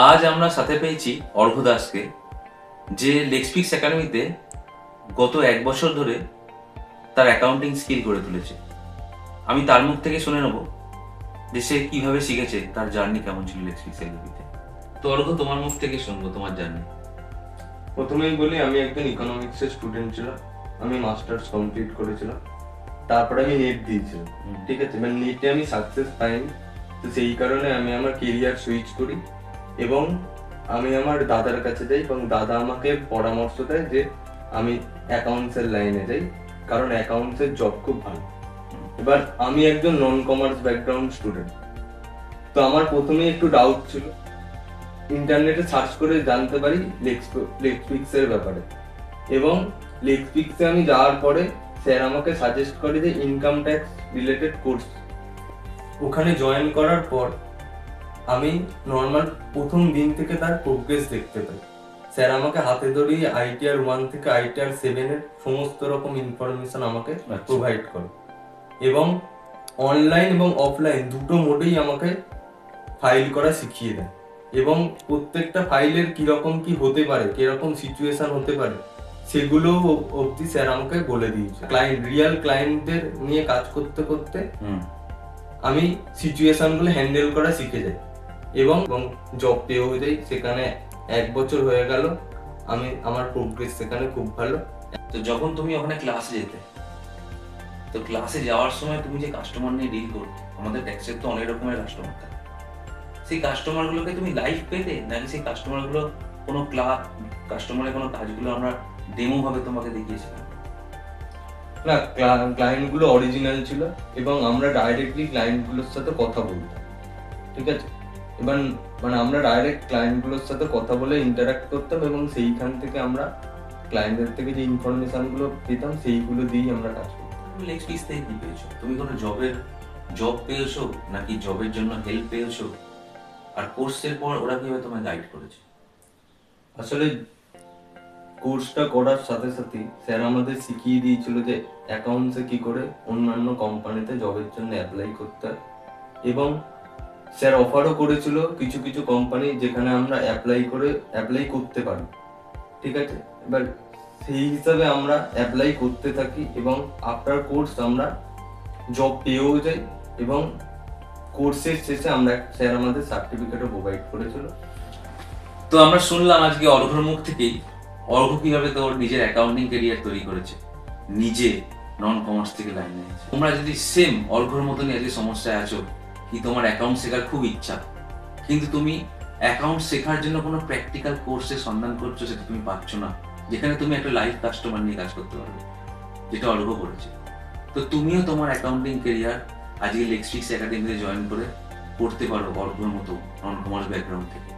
আজ আমরা সাথে পেয়েছি অর্ঘ দাসকে, যে লেক্সপিক্স একাডেমিতে গত 1 বছর ধরে তার অ্যাকাউন্টিং স্কিল গড়ে তুলেছে। আমি তার মুখ থেকে শুনে নেব যে সে কিভাবে শিখেছে, তার জার্নি কেমন ছিল লেক্সপিক্স একাডেমিতে। তো অর্ঘ, তোমার মুখ থেকে শুনবো তোমার জার্নি। প্রথমেই বলি, আমি একজন ইকোনমিক্সের স্টুডেন্ট ছিলাম। আমি মাস্টার্স কমপ্লিট করেছিলাম, তারপরে আমি নেট দিয়েছিলাম। ঠিক আছে, মানে নেটে আমি সাকসেস পাইনি, তো সেই কারণে আমি আমার কেরিয়ার সুইচ করি এবং আমি আমার দাদার কাছে যাই এবং দাদা আমাকে পরামর্শ দেয় যে আমি অ্যাকাউন্টসের লাইনে যাই, কারণ অ্যাকাউন্টসের জব খুব ভালো। এবার আমি একজন নন কমার্স ব্যাকগ্রাউন্ড স্টুডেন্ট, তো আমার প্রথমেই একটু ডাউট ছিল। ইন্টারনেটে সার্চ করে জানতে পারি লেক্সপিক্সের ব্যাপারে, এবং লেক্সপিক্সে আমি যাওয়ার পরে স্যার আমাকে সাজেস্ট করে যে ইনকাম ট্যাক্স রিলেটেড কোর্স। ওখানে জয়েন করার পর আমি নর্মাল প্রথম দিন থেকে তার প্রোগ্রেস দেখতে পাই। স্যার আমাকে হাতে ধরিয়ে ITR 1 থেকে ITR 7 এর সমস্ত রকম ইনফরমেশন আমাকে প্রোভাইড করে, এবং অনলাইন এবং অফলাইন দুটো মোডেই আমাকে ফাইল করা শিখিয়ে দেয়, এবং প্রত্যেকটা ফাইলের কিরকম কি হতে পারে, কিরকম সিচুয়েশন হতে পারে, সেগুলো অবধি স্যার আমাকে বলে দিয়েছে। রিয়েল ক্লায়েন্টদের নিয়ে কাজ করতে করতে আমি সিচুয়েশন গুলো হ্যান্ডেল করা শিখে যাই এবং জব পেয়েও যাই। সেখানে 1 বছর হয়ে গেল, আমার প্রোগ্রেস সেখানে খুব ভালো। তো যখন তুমি ওখানে ক্লাসে যেতে, তো ক্লাসে যাওয়ার সময় তুমি যে কাস্টমার নিয়ে ডিল করতে, আমাদের ট্যাক্সের তো অনেক রকমের কাস্টমার থাকে, সেই কাস্টমারগুলোকে তুমি লাইভ পেতে, নাকি সেই কাস্টমারগুলো কোনো কাস্টমারের কোনো কাজগুলো আমরা ডেমো ভাবে তোমাকে দেখিয়েছিলাম? না, ক্লায়েন্ট গুলো অরিজিনাল ছিল এবং আমরা ডাইরেক্টলি ক্লায়েন্ট গুলোর সাথে কথা বলতাম। ঠিক আছে, এবার মানে আমরা ডাইরেক্ট ক্লায়েন্ট গুলোর সাথে কথা বলে ইন্টারাক্ট করতাম এবং সেইখান থেকে আমরা ক্লায়েন্টদের থেকে যে ইনফরমেশন গুলো পেতাম সেইগুলো দিয়েই আমরা কাজ করতাম। তুমি লেক্সপিক্স থেকে কি পেয়েছো? তুমি কোনো জব পেয়েছো, নাকি জবের জন্য হেল্প পেয়েছো? আর কোর্সের পর ওরা কিভাবে তোমায় গাইড করেছে? আসলে কোর্সটা করার সাথে সাথে স্যার আমাদের শিখিয়ে দিয়েছিল যে অ্যাকাউন্টসে কি করে অন্যান্য কোম্পানিতে জবের জন্য অ্যাপ্লাই করতে হয়, এবং স্যার অফারও করেছিল কিছু কিছু কোম্পানি যেখানে আমরা অ্যাপ্লাই করতে পারি। ঠিক আছে, এবার সেই হিসাবে আমরা অ্যাপ্লাই করতে থাকি এবং আফটার কোর্স আমরা জব পেয়েও যাই, এবং কোর্সের শেষে স্যার আমাদের সার্টিফিকেটও প্রোভাইড করেছিল। তো আমরা শুনলাম আজকে অর্ঘর মুখ থেকেই, অর্ঘ কিভাবে তোর নিজের অ্যাকাউন্টিং ক্যারিয়ার তৈরি করেছে, নিজে নন কমার্স থেকে লাইনে আছে। তোমরা যদি সেম অর্ঘর মতনই আজকে সমস্যায় আছো, কি তোমার অ্যাকাউন্ট শেখার খুব ইচ্ছা, কিন্তু তুমি অ্যাকাউন্ট শেখার জন্য কোনো প্র্যাকটিক্যাল কোর্সের সন্ধান করছো, সেটা তুমি পাচ্ছ না, যেখানে তুমি একটা লাইভ কাস্টমার নিয়ে কাজ করতে পারবে, যেটা অর্ঘ করেছে। তো তুমিও তোমার অ্যাকাউন্টিং ক্যারিয়ার আজকে লেক্সপিক্স একাডেমিতে জয়েন করে করতে পারো অর্ঘর মতো নন কমার্স ব্যাকগ্রাউন্ড থেকে।